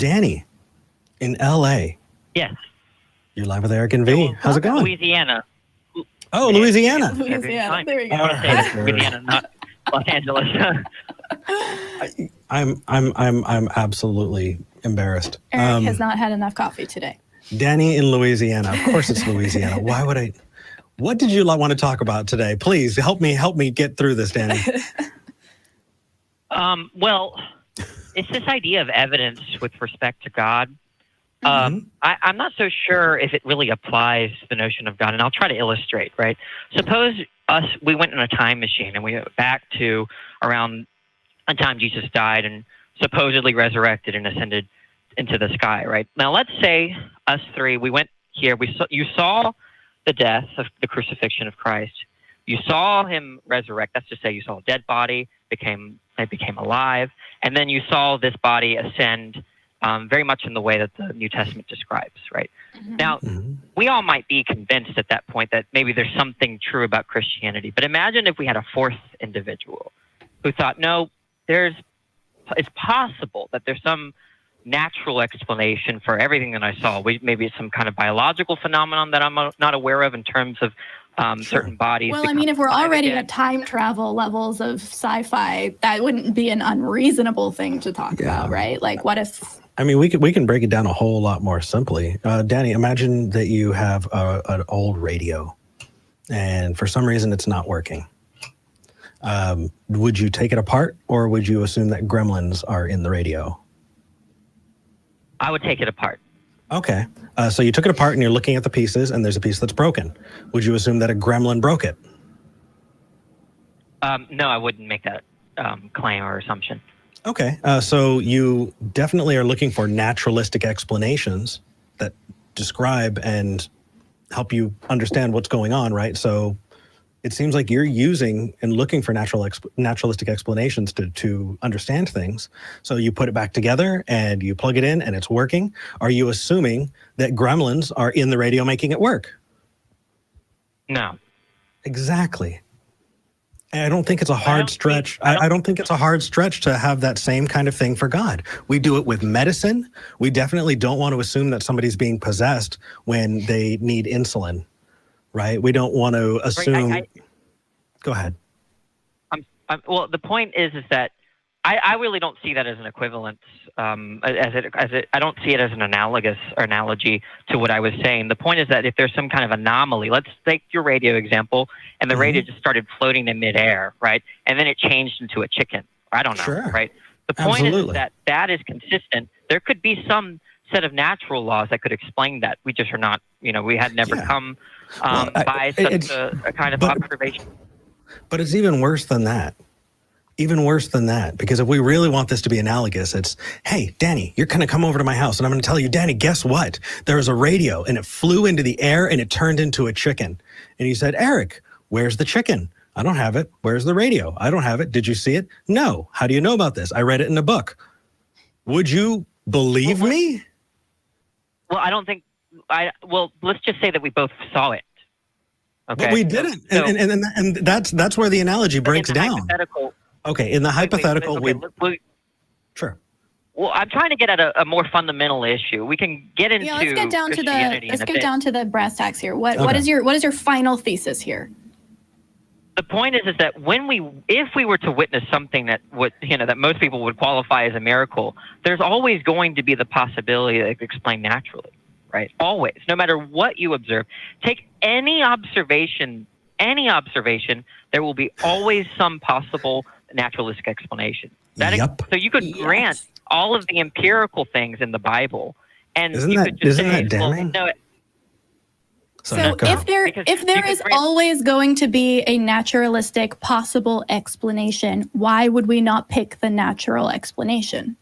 Danny in LA. Yes. You're live with Eric and V. Well, how's it going? Louisiana. Oh, Louisiana. Louisiana. There you go. I want to say it's Louisiana, not Los Angeles. I'm absolutely embarrassed. Eric has not had enough coffee today. Danny in Louisiana. Of course it's Louisiana. Why would I? What did you want to talk about today? Please help me get through this, Danny. Well, it's this idea of evidence with respect to God. I'm not so sure if it really applies to the notion of God, and I'll try to illustrate, right? Suppose we went in a time machine and we went back to around the time Jesus died and supposedly resurrected and ascended into the sky, right? Now, let's say us three, we went here, you saw the death of the crucifixion of Christ. You saw him resurrect. That's to say you saw a dead body, became alive, and then you saw this body ascend very much in the way that the New Testament describes, right? Now, we all might be convinced at that point that maybe there's something true about Christianity, but imagine if we had a fourth individual who thought, no, it's possible that there's some natural explanation for everything that I saw. Maybe it's some kind of biological phenomenon that I'm not aware of in terms of certain bodies. Well, I mean, if we're already at time travel levels of sci-fi, that wouldn't be an unreasonable thing to talk about, right? Like, what if... I mean, we can break it down a whole lot more simply. Danny, imagine that you have an old radio, and for some reason it's not working. Would you take it apart, or would you assume that gremlins are in the radio? I would take it apart. Okay. So you took it apart and you're looking at the pieces and there's a piece that's broken. Would you assume that a gremlin broke it? No, I wouldn't make that claim or assumption. Okay. So you definitely are looking for naturalistic explanations that describe and help you understand what's going on, right? So it seems like you're using and looking for naturalistic explanations to understand things. So you put it back together and you plug it in and it's working. Are you assuming that gremlins are in the radio making it work? No. Exactly. And I don't think it's a hard stretch. I don't think it's a hard stretch to have that same kind of thing for God. We do it with medicine. We definitely don't want to assume that somebody's being possessed when they need insulin. Right? We don't want to assume. Go ahead. Well, the point is that I really don't see that as an equivalence. I don't see it as an analogous or analogy to what I was saying. The point is that if there's some kind of anomaly, let's take your radio example, and the radio just started floating in midair, right? And then it changed into a chicken. I don't know, right? The point is that is consistent. There could be some set of natural laws that could explain that. We just are not, we had never come by such a kind of observation. But it's even worse than that. Even worse than that, because if we really want this to be analogous, it's, hey, Danny, you're going to come over to my house and I'm going to tell you, Danny, guess what? There's a radio and it flew into the air and it turned into a chicken. And you said, Eric, where's the chicken? I don't have it. Where's the radio? I don't have it. Did you see it? No. How do you know about this? I read it in a book. Would you believe me? Well, I don't think, well, let's just say that we both saw it. Okay. But we didn't. So, and that's where the analogy breaks down. Okay, in the hypothetical, sure. Well, I'm trying to get at a more fundamental issue. We can get into let's get down to the brass tacks here. What is your final thesis here? The point is that if we were to witness something that that most people would qualify as a miracle, there's always going to be the possibility that it could explain naturally, right? Always, no matter what you observe. Take any observation, there will be always some possible naturalistic explanation. So you could grant all of the empirical things in the Bible, and isn't that damning? Well, no, so if there is always going to be a naturalistic possible explanation, why would we not pick the natural explanation?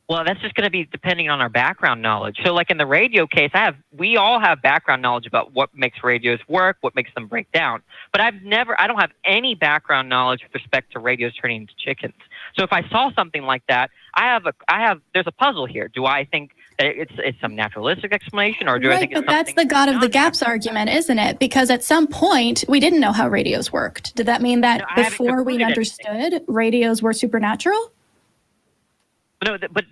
Well, that's just going to be depending on our background knowledge. So like in the radio case, we all have background knowledge about what makes radios work, what makes them break down. But I don't have any background knowledge with respect to radios turning into chickens. So if I saw something like that, there's a puzzle here. Do I think that it's some naturalistic explanation, or do I think it's something? But that's the God of the gaps argument, isn't it? Because at some point we didn't know how radios worked. Did that mean that before we understood, radios were supernatural? No, but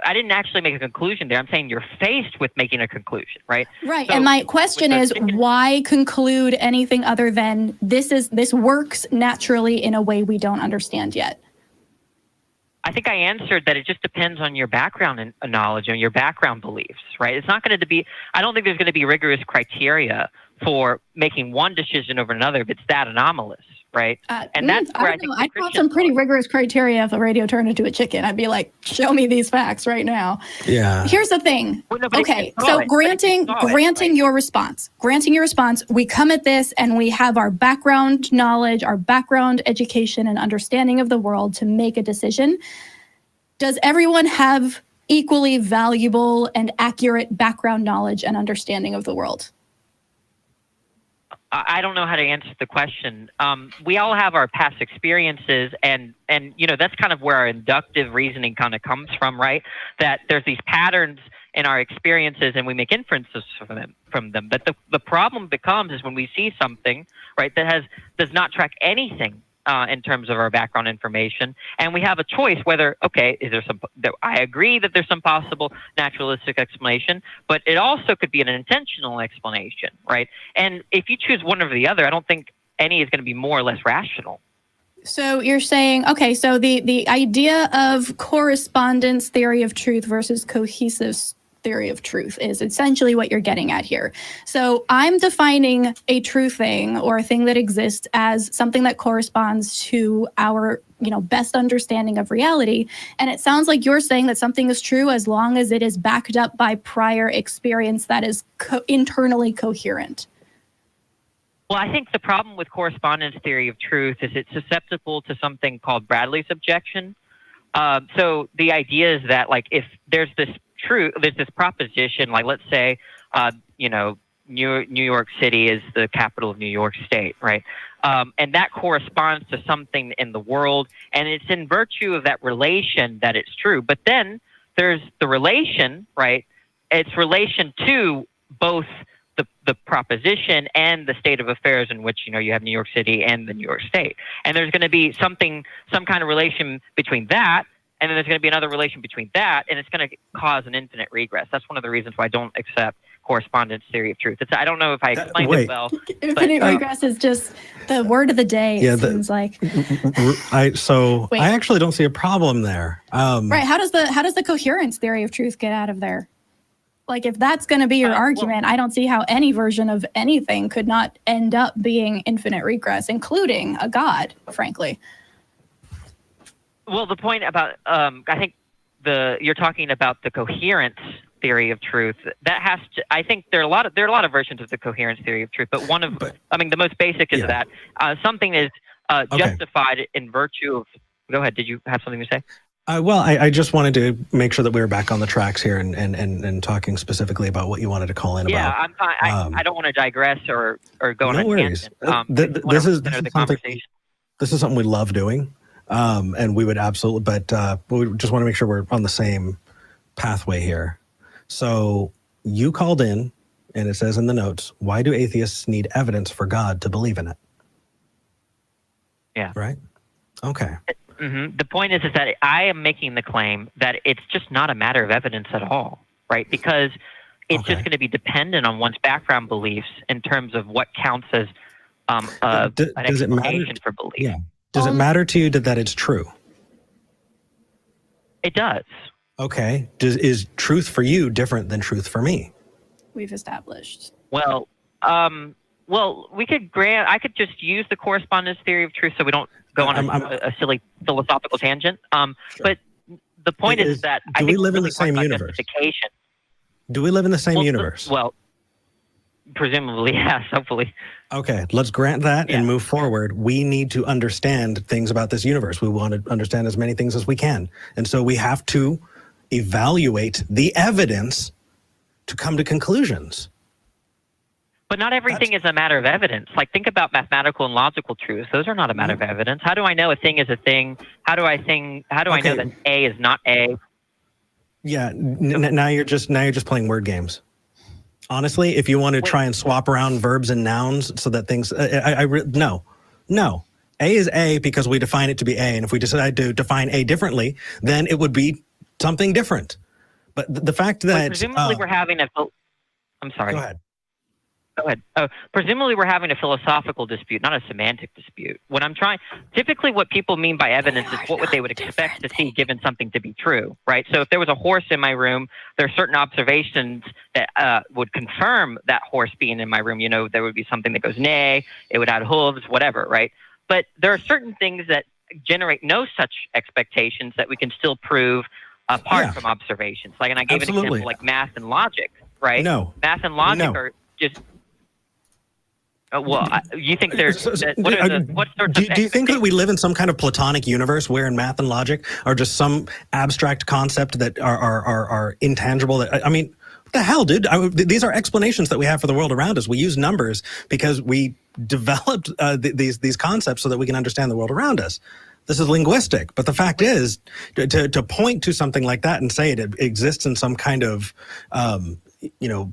I didn't actually make a conclusion there. I'm saying you're faced with making a conclusion, right? Right. So, and my question is, why conclude anything other than this works naturally in a way we don't understand yet? I think I answered that it just depends on your background and knowledge and your background beliefs, right? It's not going to be, I don't think there's going to be rigorous criteria for making one decision over another if it's that anomalous, right? And that's where I think I'd want some pretty rigorous criteria if a radio turned into a chicken. I'd be like, show me these facts right now. Yeah. Here's the thing. Well, no, okay, so granting your response, we come at this and we have our background knowledge, our background education and understanding of the world to make a decision. Does everyone have equally valuable and accurate background knowledge and understanding of the world? I don't know how to answer the question. We all have our past experiences, and that's kind of where our inductive reasoning kind of comes from, right? That there's these patterns in our experiences, and we make inferences from them. But the problem becomes is when we see something, right, that does not track anything in terms of our background information, and we have a choice whether, okay, is there some? I agree that there's some possible naturalistic explanation, but it also could be an intentional explanation, right? And if you choose one or the other, I don't think any is going to be more or less rational. So you're saying, okay, so the idea of correspondence theory of truth versus cohesive theory of truth is essentially what you're getting at here. So I'm defining a true thing or a thing that exists as something that corresponds to our, best understanding of reality. And it sounds like you're saying that something is true as long as it is backed up by prior experience that is internally coherent. Well, I think the problem with correspondence theory of truth is it's susceptible to something called Bradley's objection. So the idea is that, like, if there's this proposition, like, let's say, New York City is the capital of New York State, right? And that corresponds to something in the world, and it's in virtue of that relation that it's true. But then there's the relation, right? It's relation to both the proposition and the state of affairs in which, you have New York City and the New York State. And there's going to be some kind of relation between that, and then there's going to be another relation between that, and it's going to cause an infinite regress. That's one of the reasons why I don't accept correspondence theory of truth. I don't know if I explained it well. Infinite regress is just the word of the day, it seems like. I actually don't see a problem there. Right. How does the coherence theory of truth get out of there? Like, if that's going to be your argument, I don't see how any version of anything could not end up being infinite regress, including a God, frankly. Well, the point about, I think you're talking about the coherence theory of truth. I think there are a lot of versions of the coherence theory of truth, but the most basic is that something is justified in virtue of. Go ahead. Did you have something to say? I just wanted to make sure that we were back on the tracks here and talking specifically about what you wanted to call in about. Yeah, I'm fine. I don't want to digress or go on a tangent. This is something we love doing, and we would absolutely, but we just want to make sure we're on the same pathway here. So you called in, and it says in the notes, why do atheists need evidence for God to believe in it? Yeah. Right? Okay. Mm-hmm. The point is that I am making the claim that it's just not a matter of evidence at all, right? Because it's just going to be dependent on one's background beliefs in terms of what counts as an explanation for belief. Yeah. Does it matter to you that it's true? It does. Okay. Is truth for you different than truth for me? We've established. Well, I could just use the correspondence theory of truth so we don't go on a silly philosophical tangent. Sure. But the point is that I think we live in the same universe? Do we live in the same universe? Well, presumably, yes, hopefully. Okay, let's grant that and move forward. We need to understand things about this universe. We want to understand as many things as we can. And so we have to evaluate the evidence to come to conclusions. But not everything is a matter of evidence. Like, think about mathematical and logical truths. Those are not a matter of evidence. How do I know a thing is a thing? How do I know that A is not A? Yeah, now you're just playing word games. Honestly, if you want to try and swap around verbs and nouns so that things, no. A is A because we define it to be A, and if we decide to define A differently, then it would be something different. But the fact But that presumably we're having a. I'm sorry. go ahead. Go ahead. Presumably we're having a philosophical dispute, not a semantic dispute. Typically what people mean by evidence is what they would expect to see given something to be true, right? So if there was a horse in my room, there are certain observations that would confirm that horse being in my room. You know, there would be something that goes neigh, it would add hooves, whatever, right? But there are certain things that generate no such expectations that we can still prove apart from observations. Like, and I gave an example like math and logic, right? No. Math and logic are just. You think there's do you think that we live in some kind of platonic universe where in math and logic are just some abstract concept that are intangible? I mean, what the hell, dude? These are explanations that we have for the world around us. We use numbers because we developed these concepts so that we can understand the world around us. This is linguistic, but the fact is, to point to something like that and say it exists in some kind of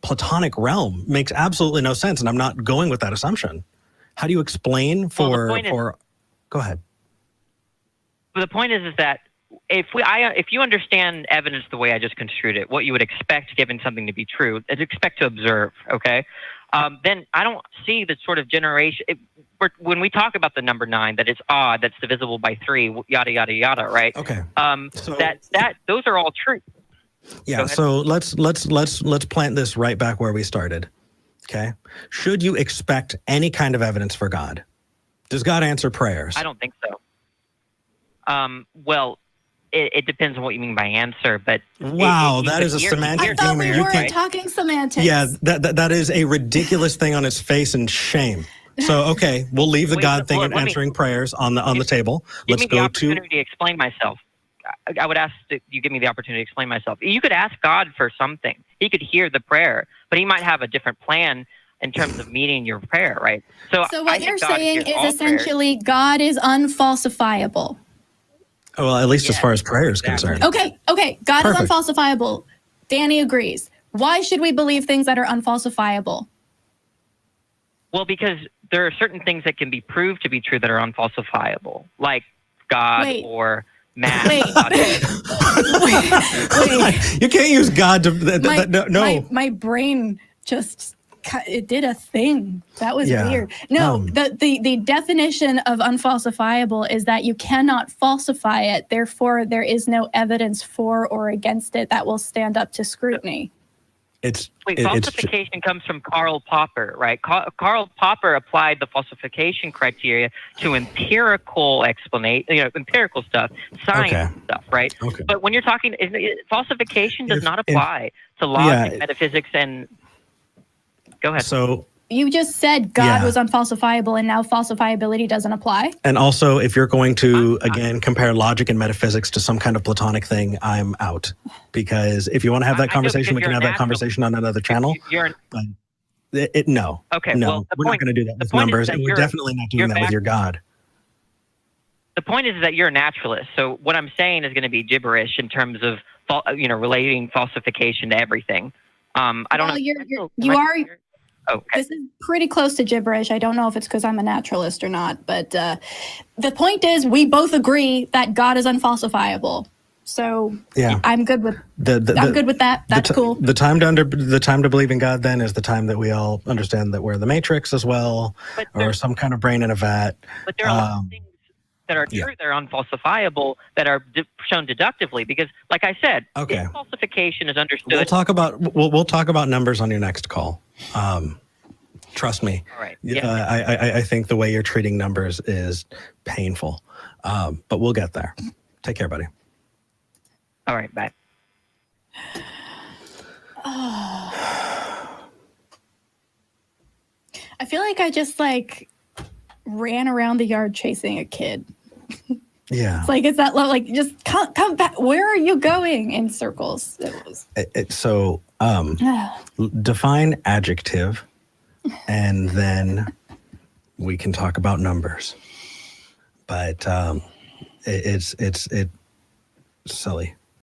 platonic realm makes absolutely no sense, and I'm not going with that assumption. How do you explain go ahead. Well, the point is that if you understand evidence the way I just construed it, what you would expect given something to be true is expect to observe, okay? Then I don't see the sort of generation when we talk about the number 9, that it's odd, that's divisible by 3, yada yada yada, right? Okay. So those are all true. Yeah. So let's plant this right back where we started. Okay. Should you expect any kind of evidence for God? Does God answer prayers? I don't think so. Well, it depends on what you mean by answer, but wow, that is a semantic. I thought we weren't talking semantics. Yeah, that is a ridiculous thing on its face, and shame. So okay, we'll leave the God thing and answering prayers on the table. Let's go to opportunity to explain myself. I would ask that you give me the opportunity to explain myself. You could ask God for something. He could hear the prayer, but he might have a different plan in terms of meeting your prayer, right? So what you're saying is essentially God is unfalsifiable. Well, at least as far as prayer is concerned. Okay. God is unfalsifiable. Danny agrees. Why should we believe things that are unfalsifiable? Well, because there are certain things that can be proved to be true that are unfalsifiable, like God or math. Wait. You can't use God to... no. My brain just... It did a thing. That was weird. No, the definition of unfalsifiable is that you cannot falsify it. Therefore, there is no evidence for or against it that will stand up to scrutiny. Falsification comes from Karl Popper, right? Karl Popper applied the falsification criteria to empirical empirical stuff, science stuff, right? Okay. But when you're talking, falsification does not apply to logic, metaphysics, and... Go ahead. So you just said God was unfalsifiable, and now falsifiability doesn't apply. And also, if you're going to again compare logic and metaphysics to some kind of platonic thing, I'm out. Because if you want to have that conversation, we can have that conversation on another channel. No. Okay. No, well, we're not going to do that with numbers, and we're definitely not doing that with your God. The point is that you're a naturalist. So what I'm saying is going to be gibberish in terms of relating falsification to everything. I don't know. You are. Okay. This is pretty close to gibberish. I don't know if it's because I'm a naturalist or not, but the point is we both agree that God is unfalsifiable. So I'm good with I'm good with that. That's cool. The time to believe in God then is the time that we all understand that we're the Matrix as well, or some kind of brain in a vat. But there are a lot of things that are true, that are unfalsifiable, that are shown deductively. Because, like I said, if falsification is understood. We'll talk about numbers on your next call. Trust me. All right. I think the way you're treating numbers is painful, but we'll get there. Take care, buddy. All right. Bye. I feel like I just ran around the yard chasing a kid. Yeah. It's that just come back. Where are you going in circles? Define adjective, and then we can talk about numbers. But it's silly.